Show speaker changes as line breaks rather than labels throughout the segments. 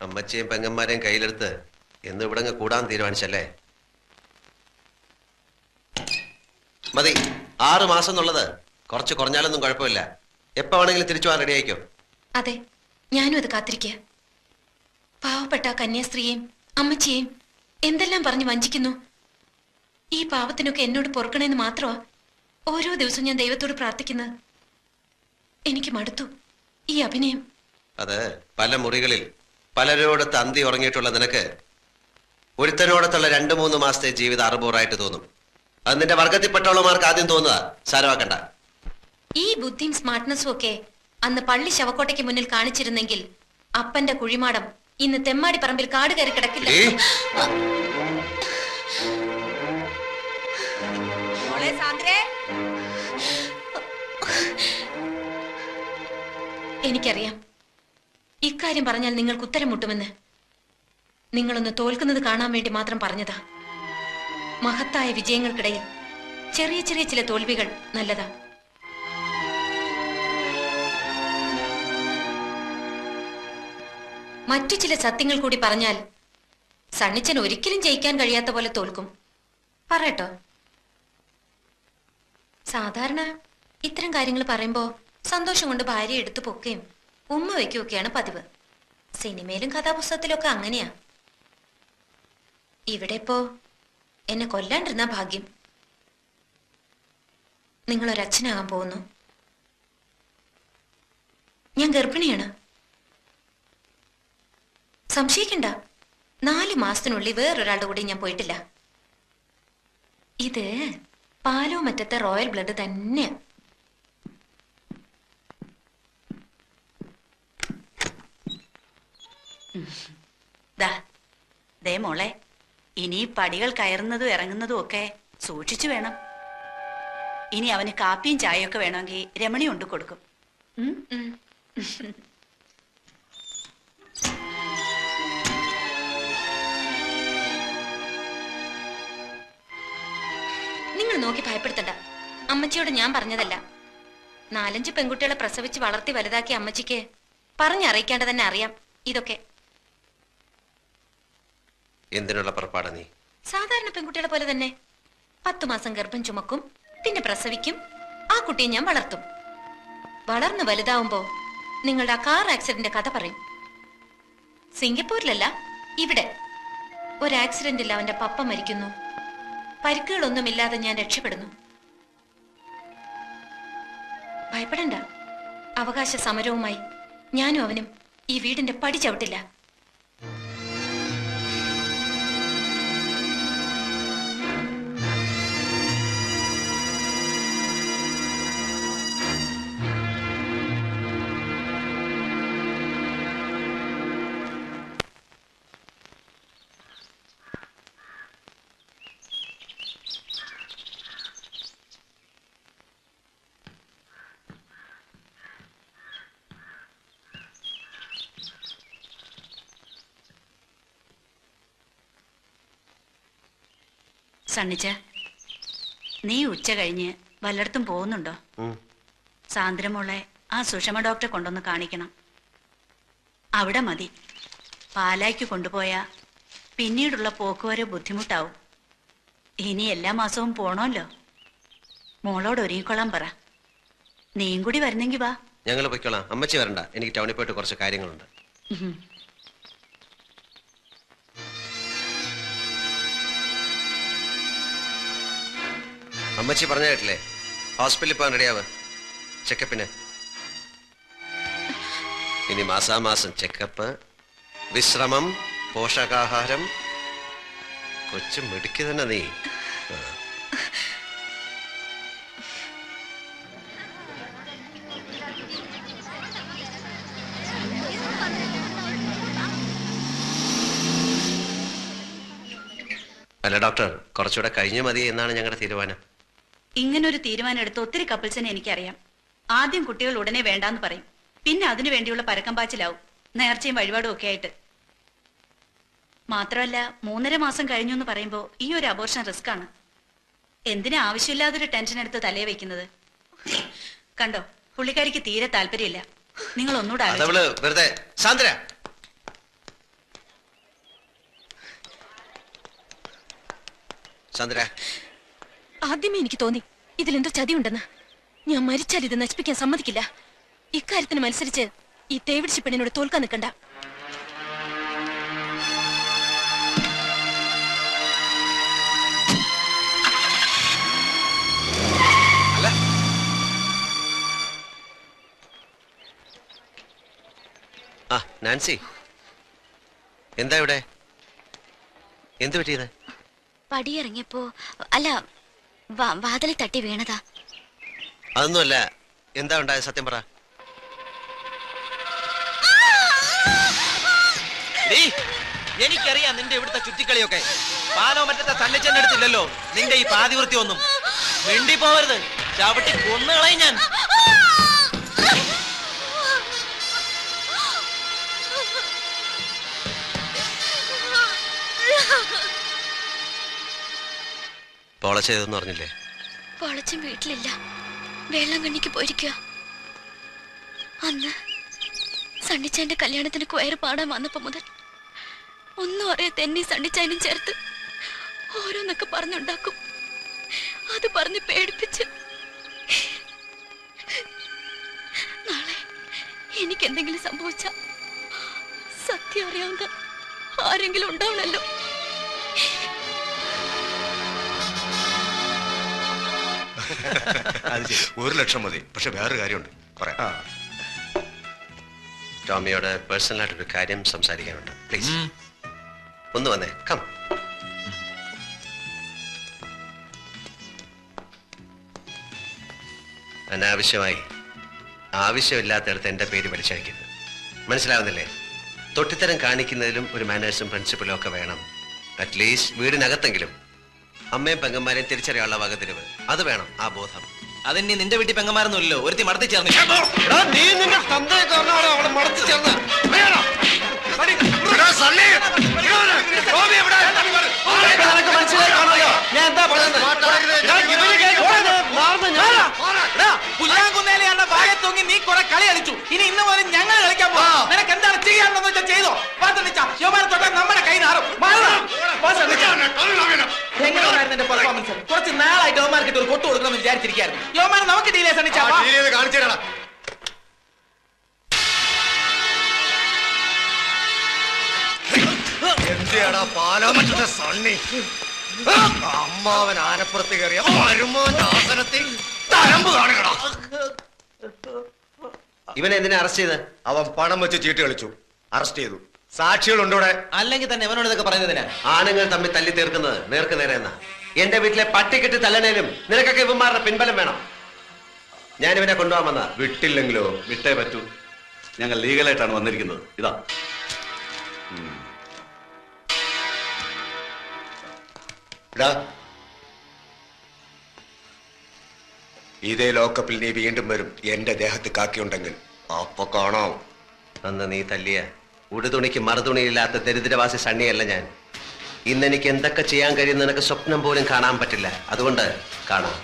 അമ്മച്ചിയും പെങ്ങന്മാരെയും കയ്യിലെടുത്ത് എന്ന് ഇവിടെ കൂടാൻ തീരുമാനിച്ചല്ലേ? മതി. 6 മാസം എന്നുള്ളത് കുറച്ച് കുറഞ്ഞാലൊന്നും കുഴപ്പമില്ല. എപ്പോ വേണമെങ്കിലും തിരിച്ചു പോകാൻ റെഡി ആയിക്കോ.
അതെ, ഞാനും അത് കാത്തിരിക്കുക. പാവപ്പെട്ട കന്യാസ്ത്രീയെയും അമ്മച്ചിയെയും എന്തെല്ലാം പറഞ്ഞു വഞ്ചിക്കുന്നു. ഈ പാവത്തിനൊക്കെ എന്നോട് പൊറുക്കണേന്ന് മാത്രമാ ഓരോ ദിവസവും ഞാൻ ദൈവത്തോട് പ്രാർത്ഥിക്കുന്നത്. എനിക്ക് മടുത്തു ഈ അഭിനയം.
അത് പല മുറികളിൽ പലരോടത്ത് അന്തി ഉറങ്ങിയിട്ടുള്ള നിനക്ക് ഒരുത്തനോടത്തുള്ള 2-3 മാസത്തെ ജീവിതം അറുപൂറായിട്ട് തോന്നും. അത് നിന്റെ വർഗത്തിൽപ്പെട്ടവളമാർക്ക് ആദ്യം തോന്നുക. സാരമാക്കണ്ട.
ഈ ബുദ്ധിയും സ്മാർട്ട്നെസ്സും ഒക്കെ അന്ന് പള്ളി ശവക്കോട്ടയ്ക്ക് മുന്നിൽ കാണിച്ചിരുന്നെങ്കിൽ അപ്പന്റെ കുഴിമാടം ഇന്ന് തെമ്മാടി പറമ്പിൽ കാട് കയറി കിടക്കില്ല. എനിക്കറിയാം ഇക്കാര്യം പറഞ്ഞാൽ നിങ്ങൾക്ക് ഉത്തരം മുട്ടുമെന്ന്. നിങ്ങളൊന്ന് തോൽക്കുന്നത് കാണാൻ വേണ്ടി മാത്രം പറഞ്ഞതാ. മഹത്തായ വിജയങ്ങൾക്കിടയിൽ ചെറിയ ചെറിയ ചില തോൽവികൾ നല്ലതാ. മറ്റു ചില സത്യങ്ങൾ കൂടി പറഞ്ഞാൽ സണ്ണിച്ചൻ ഒരിക്കലും ജയിക്കാൻ കഴിയാത്ത പോലെ തോൽക്കും. പറയട്ടോ. സാധാരണ ഇത്തരം കാര്യങ്ങൾ പറയുമ്പോ സന്തോഷം കൊണ്ട് ഭാര്യ എടുത്തു പൊക്കുകയും ഉമ്മ വയ്ക്കുകയൊക്കെയാണ് പതിവ്. സിനിമയിലും കഥാപുസ്തകത്തിലൊക്കെ അങ്ങനെയാ. ഇവിടെ ഇപ്പോ എന്നെ കൊല്ലാണ്ടിരുന്ന ഭാഗ്യം. നിങ്ങളൊരച്ഛനാകാൻ പോകുന്നു. ഞാൻ ഗർഭിണിയാണ്. സംശയിക്കണ്ട, 4 മാസത്തിനുള്ളിൽ വേറൊരാളുടെ കൂടെ ഞാൻ പോയിട്ടില്ല. ഇത് പാലോ മറ്റത്തെ റോയൽ ബ്ലഡ് തന്നെയാ.
ദേ മോളെ, ഇനി പടികൾ കയറുന്നതും ഇറങ്ങുന്നതും ഒക്കെ സൂക്ഷിച്ചു വേണം. ഇനി അവന് കാപ്പിയും ചായയൊക്കെ വേണമെങ്കിൽ രമണി കൊണ്ട് കൊടുക്കും.
നിങ്ങൾ നോക്കി ഭയപ്പെടുത്തണ്ട. അമ്മച്ചിയോട് ഞാൻ പറഞ്ഞതല്ല. 4-5 പെൺകുട്ടികളെ പ്രസവിച്ച് വളർത്തി വലുതാക്കിയ അമ്മച്ചിക്ക് പറഞ്ഞറിയിക്കാണ്ട് തന്നെ അറിയാം ഇതൊക്കെ.
എന്തിനുള്ള പുറപ്പാടാ നീ?
സാധാരണ പെൺകുട്ടികളെ പോലെ തന്നെ 10 മാസം ഗർഭം ചുമക്കും, പിന്നെ പ്രസവിക്കും. ആ കുട്ടിയെ ഞാൻ വളർത്തും. വളർന്ന് വലുതാവുമ്പോ നിങ്ങളുടെ ആ കാർ ആക്സിഡന്റ് കഥ പറയും. സിംഗപ്പൂരിലല്ല, ഇവിടെ ഒരു ആക്സിഡന്റിൽ അവന്റെ പപ്പ മരിക്കുന്നു. പരിക്കുകളൊന്നുമില്ലാതെ ഞാൻ രക്ഷപ്പെടുന്നു. ഭയപ്പെടണ്ട. അവകാശ സമരവുമായി ഞാനും അവനും ഈ വീടിന്റെ പടി ചവിട്ടില്ല.
സണ്ണിച്ച, നീ ഉച്ച കഴിഞ്ഞ് വല്ലയിടത്തും പോകുന്നുണ്ടോ? സാന്ദ്രമോളെ ആ സുഷമ ഡോക്ടറെ കൊണ്ടൊന്ന് കാണിക്കണം. അവിടെ മതി. പാലായ്ക്ക് കൊണ്ടുപോയാ പിന്നീടുള്ള പോക്കുവരെ ബുദ്ധിമുട്ടാവും. ഇനി എല്ലാ മാസവും പോണല്ലോ. മോളോട് ഒരുങ്ങിക്കൊള്ളാൻ പറ. നീയും കൂടി വരുന്നെങ്കി വാ.
ഞങ്ങൾ പൊയ്ക്കോളാം. അമ്മച്ചി വരണ്ട. എനിക്ക് ടൗണിൽ പോയിട്ട് കുറച്ച് കാര്യങ്ങളുണ്ട്. അമ്മച്ചി പറഞ്ഞ കേട്ടില്ലേ? ഹോസ്പിറ്റലിൽ പോകാൻ റെഡിയാവ്. ചെക്കപ്പിന്. ഇനി മാസാമാസം ചെക്കപ്പ്, വിശ്രമം, പോഷകാഹാരം. കൊച്ചു മിടുക്കി തന്നെ നീ. അല്ല ഡോക്ടർ, കുറച്ചുകൂടെ കഴിഞ്ഞു മതി എന്നാണ് ഞങ്ങളുടെ തീരുമാനം.
ഇങ്ങനൊരു തീരുമാനം എടുത്ത് ഒത്തിരി കപ്പിൾസിനെ എനിക്കറിയാം. ആദ്യം കുട്ടികൾ ഉടനെ വേണ്ടാന്ന് പറയും. പിന്നെ അതിനു വേണ്ടിയുള്ള പരക്കം പാച്ചിലാവും, നേർച്ചയും വഴിപാടും ഒക്കെ ആയിട്ട്. മാത്രമല്ല 3.5 മാസം കഴിഞ്ഞു എന്ന് പറയുമ്പോ ഈ ഒരു അബോർഷൻ റിസ്ക് ആണ്. എന്തിനാ ആവശ്യമില്ലാതൊരു ടെൻഷൻ എടുത്ത് തലയെ വെക്കുന്നത്? കണ്ടോ, പുള്ളിക്കാരിക്ക് തീരെ താല്പര്യമില്ല. നിങ്ങൾ ഒന്നുകൂടെ
വെറുതെ സാന്ദ്ര, ചന്ദ്ര,
ആദ്യമേ എനിക്ക് തോന്നി ഇതിലെന്തോ ചതിയുണ്ടെന്ന്. ഞാൻ മരിച്ചാൽ ഇത് നശിപ്പിക്കാൻ സമ്മതിക്കില്ല. ഇക്കാര്യത്തിന് മത്സരിച്ച് ഈ തേവിടിച്ച് പെണ്ണിനോട് തോൽക്കാൻ നിൽക്കണ്ട.
ആ നാൻസി, എന്താ ഇവിടെ? എന്തു പറ്റിയത്?
പടിയിറങ്ങിയപ്പോ അല്ല വാതിലിൽ തട്ടി വീണതാ.
അതൊന്നുമല്ല. എന്താ ഉണ്ടായത്? സത്യം പറ.
എനിക്കറിയാം നിന്റെ ഇവിടുത്തെ ചുറ്റിക്കളിയൊക്കെ. പാലോ മറ്റത്തെ സണ്ണിച്ചെന്റെ അടുത്തില്ലല്ലോ നിന്റെ ഈ പാതിവൃത്തി ഒന്നും. മിണ്ടി പോവരുത്, ചവിട്ടി കൊന്നുകളയും ഞാൻ.
പോളച്ചെയ്തെന്ന് പറഞ്ഞില്ലേ?
പൊളച്ചും വീട്ടിലില്ല, വേളാങ്കണ്ണിക്ക് പോയിരിക്കുക. അന്ന് സണ്ണിച്ചാന്റെ കല്യാണത്തിന് ക്വയർ പാടാൻ വന്നപ്പോ മുതൽ ഒന്നും അറിയാത്ത എന്നെ സണ്ണിച്ചാനും ചേർത്ത് ഓരോന്നൊക്കെ പറഞ്ഞുണ്ടാക്കും. അത് പറഞ്ഞ് പേടിപ്പിച്ച് നാളെ എനിക്കെന്തെങ്കിലും സംഭവിച്ച സത്യം അറിയാവുന്ന ആരെങ്കിലും ഉണ്ടാവണല്ലോ.
ഒരു ലക്ഷം മതി. പക്ഷെ വേറൊരു കാര്യമുണ്ട് പറയാം.
ടോമിയോട് പേഴ്സണലായിട്ടൊരു കാര്യം സംസാരിക്കാനുണ്ട്. പ്ലീസ് ഒന്ന് വന്നേ. കം. അനാവശ്യമായി ആവശ്യമില്ലാത്തടത്ത് എന്റെ പേര് വലിച്ചഴിക്കരുത്. മനസ്സിലാവുന്നില്ലേ? തൊട്ടിത്തരം കാണിക്കുന്നതിലും ഒരു മാനേഴ്സും പ്രിൻസിപ്പലും ഒക്കെ വേണം. അറ്റ്ലീസ്റ്റ് വീടിനകത്തെങ്കിലും അമ്മയും പെങ്ങന്മാരെയും തിരിച്ചറിയാനുള്ള വകതിരിവ് അത് വേണം. ആ ബോധം.
അതിനി നിന്റെ വീട്ടിൽ പെങ്ങന്മാരൊന്നുമില്ലല്ലോ. ഒരുത്തി മടത്തി ചേർന്ന് പുല്ലാങ്കുന്നേലെയാണ് വായെ തൂങ്ങി നീ കുറെ കളി കളിച്ചു. ഇനി ഇന്ന് മുതൽ ഞങ്ങൾ കളിക്കാൻ പോകും. നിനക്ക് എന്താണ് ചെയ്യാനുണ്ടെന്ന് വെച്ചാൽ ചെയ്തോ. യോമാനെ തൊട്ടാൽ നമ്മുടെ കൈ നാറും. എങ്ങനെയായിരുന്നു എന്റെ പെർഫോമൻസ്? കുറച്ച് നാളായിട്ട് യോമാർക്കിട്ട് ഒരു കൊട്ടു കൊടുക്കണമെന്ന് വിചാരിച്ചിരിക്കുന്നു. യോമാനെ നമുക്ക് ഡീലേ സണ്ണിച്ചാ
കാണിച്ചേരാ. എന്തിയാടാ പാലാമറ്റത്തെ സണ്ണി അമ്മാവൻ ആനപ്പുറത്ത് കയറിയ വരുമാന്റെ ആസനത്തിൽ തരമ്പ് കാണുകടാ.
ഇവനെ എന്തിനാ അറസ്റ്റ് ചെയ്ത്?
അവൻ പണം വെച്ച് ചീട്ട് കളിച്ചു. അറസ്റ്റ് ചെയ്തു. സാക്ഷികളുണ്ട് ഇവിടെ.
അല്ലെങ്കിൽ തന്നെ ഇവനോട് ഇതൊക്കെ പറയുന്നതിനാ?
ആണുങ്ങൾ തമ്മിൽ തല്ലി തീർക്കുന്നത് നേർക്ക് നേരെ എന്നാ. എന്റെ വീട്ടിലെ പട്ടിക്കെട്ട് തല്ലണേലും നിനക്കൊക്കെ ഇവന്മാരുടെ പിൻബലം വേണം. ഞാൻ ഇവനെ കൊണ്ടുപോകാൻ വന്ന.
വിട്ടില്ലെങ്കിലോ?
വിട്ടേ പറ്റൂ. ഞങ്ങൾ ലീഗലായിട്ടാണ് വന്നിരിക്കുന്നത്. ഇതാ
ഇതേ ലോക്കപ്പിൽ നീ വീണ്ടും വരും. എന്റെ ദേഹത്ത് കാക്കിയുണ്ടെങ്കിൽ അപ്പൊ കാണാം.
അന്ന് നീ തല്ലിയ ഉടുതുണിക്ക് മറുതുണിയില്ലാത്ത ദരിദ്രവാസി സണ്ണിയല്ല ഞാൻ. ഇന്നെനിക്ക് എന്തൊക്കെ ചെയ്യാൻ കഴിയും നിനക്ക് സ്വപ്നം പോലും കാണാൻ പറ്റില്ല. അതുകൊണ്ട് കാണാം.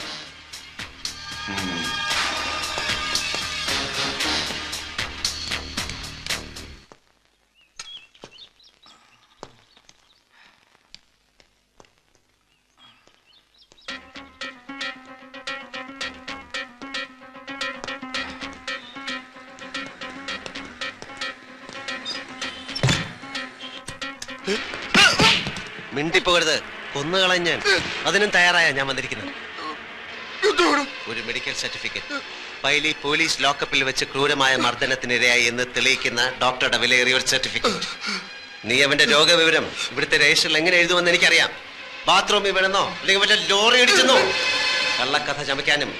മിണ്ടിപ്പോകരുത്, കൊന്നുകളഞ്ഞ ഞാൻ. അതിനും തയ്യാറായ ഞാൻ വന്നിരിക്കുന്നത്. ഒരു മെഡിക്കൽ സർട്ടിഫിക്കറ്റ്, പൈലി പോലീസ് ലോക്കപ്പിൽ വെച്ച് ക്രൂരമായ മർദ്ദനത്തിനിരയായി എന്ന് തെളിയിക്കുന്ന ഡോക്ടറുടെ വിലയേറിയ ഒരു സർട്ടിഫിക്കറ്റ്. നീ അവന്റെ രോഗവിവരം ഇവിടുത്തെ രജിസ്റ്ററിൽ എങ്ങനെ എഴുതുമെന്ന് എനിക്കറിയാം. ബാത്റൂമിൽ വീണെന്നോ അല്ലെങ്കിൽ വല്ല ലോറി ഇടിച്ചെന്നോ കള്ളക്കഥ ചമയ്ക്കാനും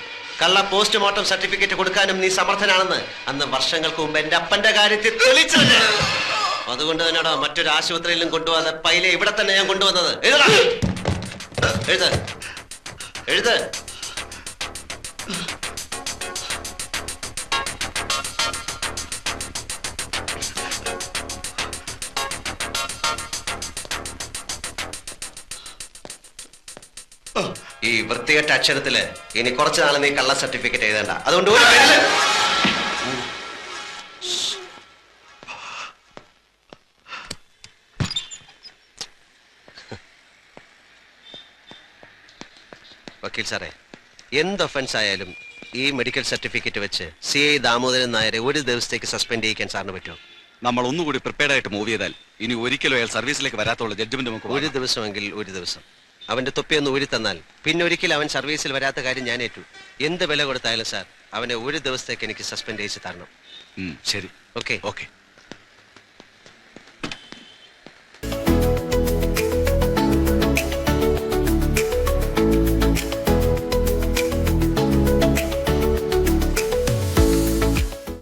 കള്ള പോസ്റ്റ്മോർട്ടം സർട്ടിഫിക്കറ്റ് കൊടുക്കാനും നീ സമർത്ഥനാണെന്ന് അന്ന് വർഷങ്ങൾക്ക് മുമ്പ് എന്റെ അപ്പന്റെ കാര്യത്തിൽ തെളിയിച്ചത്. അതുകൊണ്ട് തന്നെയാണോ മറ്റൊരു ആശുപത്രിയിലും കൊണ്ടുപോകാതെ പൈലെ ഇവിടെ തന്നെ ഞാൻ കൊണ്ടുവന്നത്. എഴുത് എഴുത്. ഈ വൃത്തികെട്ട അക്ഷരത്തില് ഇനി കുറച്ചു നാളെ നീ കള്ള സർട്ടിഫിക്കറ്റ് എഴുതണ്ട. അതുകൊണ്ട് ഒരു പേരില് വക്കീൽ സാറേ, എന്ത് ഒഫൻസ് ആയാലും ഈ മെഡിക്കൽ സർട്ടിഫിക്കറ്റ് വെച്ച് CI ദാമോദരൻ നായരെ ഒരു ദിവസത്തേക്ക് സസ്പെൻഡ് ചെയ്യിക്കാൻ സാറിന് പറ്റുമോ?
നമ്മൾ ഒന്നുകൂടി പ്രിപ്പയർഡ് ആയിട്ട് മൂവ് ചെയ്താൽ ഇനി ഒരിക്കലും അയാൾ സർവീസിലേക്ക് വരാത്തുള്ള ജഡ്ജ്മെന്റ് നമുക്ക്
ഒരു ദിവസമെങ്കിൽ ഒരു ദിവസം അവന്റെ തൊപ്പിയൊന്ന് ഊരി തന്നാൽ പിന്നെ ഒരിക്കലും അവൻ സർവീസിൽ വരാത്ത കാര്യം ഞാൻ ഏറ്റു. എന്ത് വില കൊടുത്തായാലും സാർ അവനെ ഒരു ദിവസത്തേക്ക് എനിക്ക് സസ്പെൻഡ് ചെയ്യിച്ച് തരണം.
ശരി,
ഓക്കെ
ഓക്കെ.